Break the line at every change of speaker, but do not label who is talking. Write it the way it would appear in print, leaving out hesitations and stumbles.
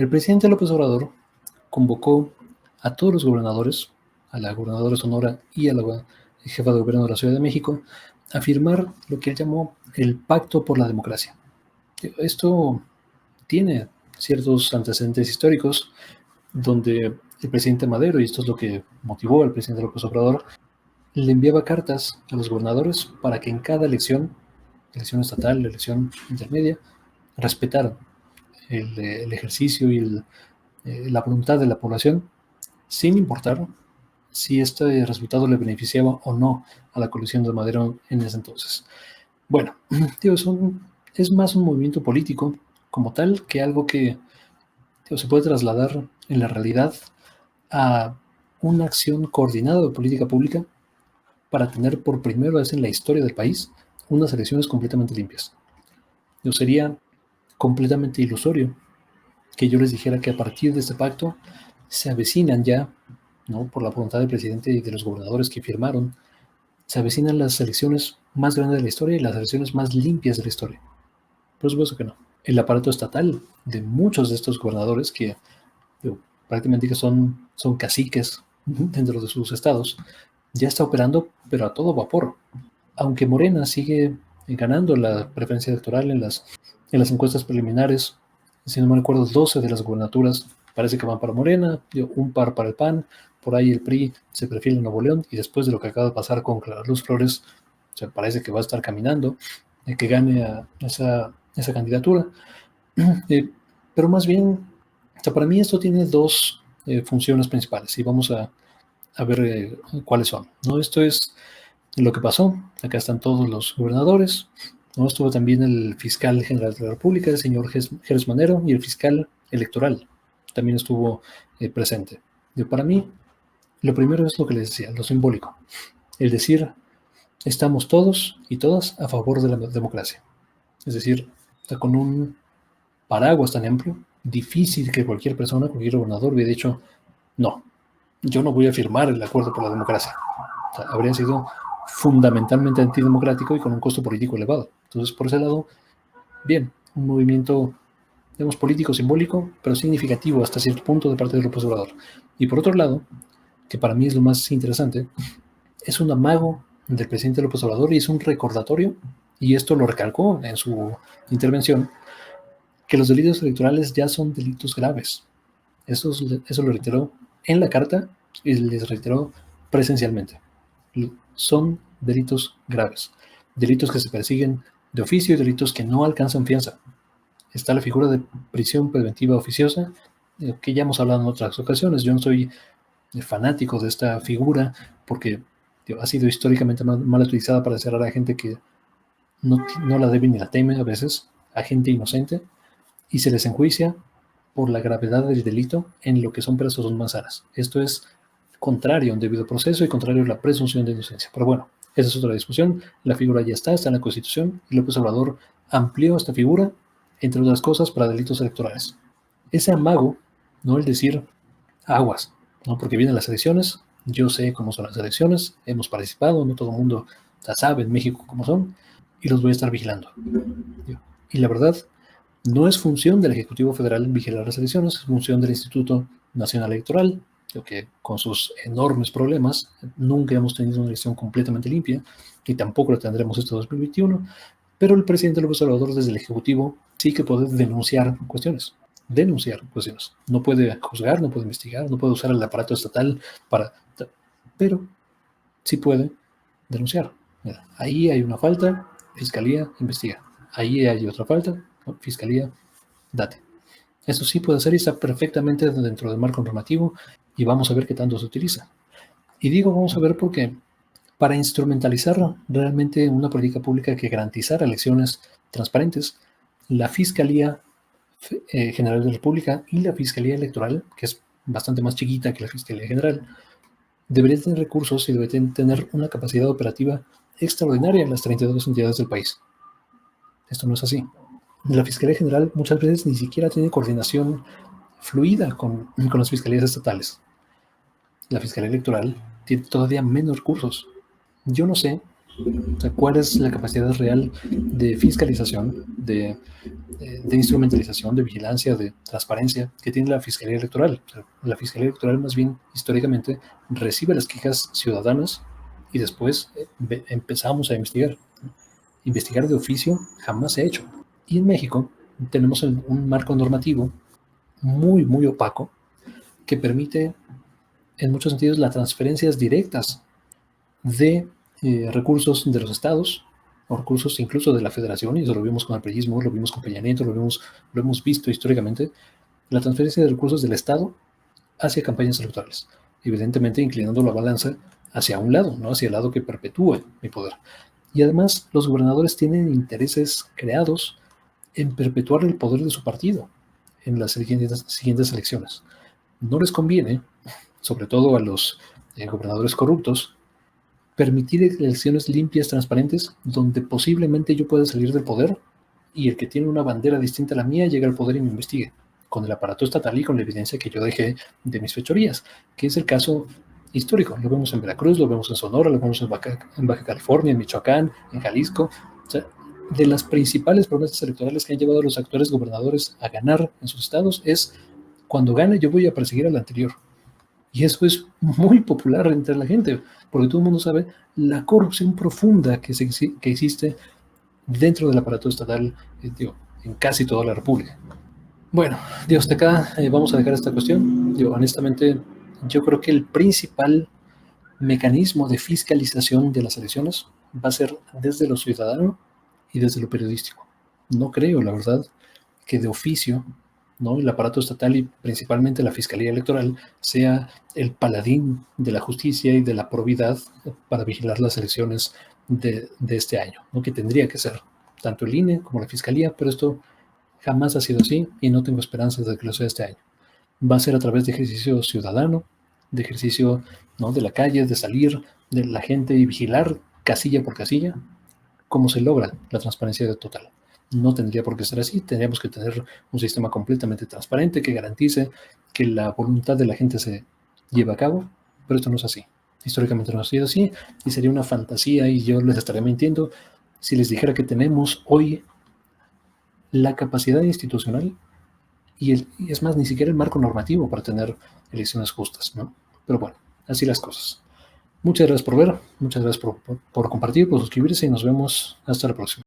El presidente López Obrador convocó a todos los gobernadores, a la gobernadora de Sonora y a la jefa de gobierno de la Ciudad de México, a firmar lo que él llamó el Pacto por la Democracia. Esto tiene ciertos antecedentes históricos donde el presidente Madero, y esto es lo que motivó al presidente López Obrador, le enviaba cartas a los gobernadores para que en cada elección estatal, elección intermedia, respetaran el ejercicio y la voluntad de la población, sin importar si este resultado le beneficiaba o no a la coalición de Madero en ese entonces. Bueno, tío, es más un movimiento político como tal que algo que se puede trasladar en la realidad a una acción coordinada de política pública para tener por primera vez en la historia del país unas elecciones completamente limpias. Sería completamente ilusorio que yo les dijera que a partir de este pacto se avecinan ya, ¿no?, por la voluntad del presidente y de los gobernadores que firmaron, se avecinan las elecciones más grandes de la historia y las elecciones más limpias de la historia. Por supuesto que no. El aparato estatal de muchos de estos gobernadores que prácticamente que son caciques dentro de sus estados, ya está operando, pero a todo vapor. Aunque Morena sigue ganando la preferencia electoral en las encuestas preliminares, si no me recuerdo, 12 de las gubernaturas parece que van para Morena, un par para el PAN, por ahí el PRI se perfila en Nuevo León, y después de lo que acaba de pasar con Clara Luz Flores, parece que va a estar caminando, que gane a esa candidatura. Pero más bien, para mí esto tiene dos funciones principales, y vamos a ver cuáles son, ¿no? Esto es lo que pasó. Acá están todos los gobernadores, ¿no? Estuvo también el fiscal general de la República, el señor Gers Manero, y el fiscal electoral también estuvo presente. Para mí, lo primero es lo que les decía, lo simbólico. El decir, estamos todos y todas a favor de la democracia. Es decir, con un paraguas tan amplio, difícil que cualquier persona, cualquier gobernador hubiera dicho, no, yo no voy a firmar el acuerdo por la democracia. Habría sido fundamentalmente antidemocrático y con un costo político elevado. Entonces, por ese lado, bien, un movimiento, digamos, político, simbólico, pero significativo hasta cierto punto de parte del López Obrador. Y por otro lado, que para mí es lo más interesante, es un amago del presidente López Obrador y es un recordatorio, y esto lo recalcó en su intervención, que los delitos electorales ya son delitos graves. Eso lo reiteró en la carta y les reiteró presencialmente. Son delitos graves, delitos que se persiguen de oficio y delitos que no alcanzan fianza. Está la figura de prisión preventiva oficiosa, que ya hemos hablado en otras ocasiones. Yo no soy fanático de esta figura porque ha sido históricamente mal utilizada para cerrar a gente que no la debe ni la teme a veces, a gente inocente, y se les enjuicia por la gravedad del delito en lo que son peras o son manzanas. Esto es contrario a un debido proceso y contrario a la presunción de inocencia. Pero bueno, esa es otra discusión. La figura ya está en la Constitución, y López Obrador amplió esta figura, entre otras cosas, para delitos electorales. Ese amago, no el decir aguas, ¿no?, porque vienen las elecciones, yo sé cómo son las elecciones, hemos participado, no todo el mundo sabe en México cómo son, y los voy a estar vigilando. Y la verdad, no es función del Ejecutivo Federal vigilar las elecciones, es función del Instituto Nacional Electoral, que con sus enormes problemas nunca hemos tenido una elección completamente limpia, y tampoco la tendremos este 2021, pero el presidente López Obrador desde el Ejecutivo sí que puede denunciar cuestiones. No puede juzgar, no puede investigar, no puede usar el aparato estatal pero sí puede denunciar. Mira, ahí hay una falta, Fiscalía investiga. Ahí hay otra falta, Fiscalía, date. Eso sí puede ser y está perfectamente dentro del marco normativo, y vamos a ver qué tanto se utiliza. Y digo vamos a ver porque para instrumentalizar realmente una política pública que garantizara elecciones transparentes, la Fiscalía General de la República y la Fiscalía Electoral, que es bastante más chiquita que la Fiscalía General, deberían tener recursos y deberían tener una capacidad operativa extraordinaria en las 32 entidades del país. Esto no es así. La Fiscalía General muchas veces ni siquiera tiene coordinación fluida con las fiscalías estatales. La Fiscalía Electoral tiene todavía menos recursos. Yo no sé O sea, ¿cuál es la capacidad real de fiscalización, de instrumentalización, de vigilancia, de transparencia que tiene la Fiscalía Electoral? O sea, la Fiscalía Electoral, más bien, históricamente, recibe las quejas ciudadanas y después empezamos a investigar. Investigar de oficio jamás se ha hecho. Y en México tenemos un marco normativo muy, muy opaco que permite, en muchos sentidos, las transferencias directas de recursos de los estados o recursos incluso de la federación, y eso lo vimos con el priismo, lo vimos con Peña Nieto, lo hemos visto históricamente, la transferencia de recursos del estado hacia campañas electorales, evidentemente inclinando la balanza hacia un lado, ¿no? Hacia el lado que perpetúe mi poder. Y además los gobernadores tienen intereses creados en perpetuar el poder de su partido en las siguientes elecciones. No les conviene, sobre todo a los gobernadores corruptos, permitir elecciones limpias, transparentes, donde posiblemente yo pueda salir del poder y el que tiene una bandera distinta a la mía llega al poder y me investigue, con el aparato estatal y con la evidencia que yo dejé de mis fechorías, que es el caso histórico. Lo vemos en Veracruz, lo vemos en Sonora, lo vemos en Baja California, en Michoacán, en Jalisco. O sea, de las principales promesas electorales que han llevado a los actuales gobernadores a ganar en sus estados es: cuando gane yo voy a perseguir al anterior. Y eso es muy popular entre la gente, porque todo el mundo sabe la corrupción profunda que existe dentro del aparato estatal, digo, en casi toda la República. Bueno, Dios, de acá vamos a dejar esta cuestión. Digo, honestamente, yo creo que el principal mecanismo de fiscalización de las elecciones va a ser desde lo ciudadano y desde lo periodístico. No creo, la verdad, que de oficio, ¿no?, el aparato estatal y principalmente la Fiscalía Electoral sea el paladín de la justicia y de la probidad para vigilar las elecciones de este año, ¿no?, que tendría que ser tanto el INE como la Fiscalía, pero esto jamás ha sido así y no tengo esperanzas de que lo sea este año. Va a ser a través de ejercicio ciudadano, de ejercicio, ¿no?, de la calle, de salir de la gente y vigilar casilla por casilla cómo se logra la transparencia total. No tendría por qué ser así, tendríamos que tener un sistema completamente transparente que garantice que la voluntad de la gente se lleve a cabo, pero esto no es así. Históricamente no ha sido así y sería una fantasía y yo les estaría mintiendo si les dijera que tenemos hoy la capacidad institucional y es más, ni siquiera el marco normativo para tener elecciones justas, ¿no? Pero bueno, así las cosas. Muchas gracias por ver, muchas gracias por compartir, por suscribirse y nos vemos hasta la próxima.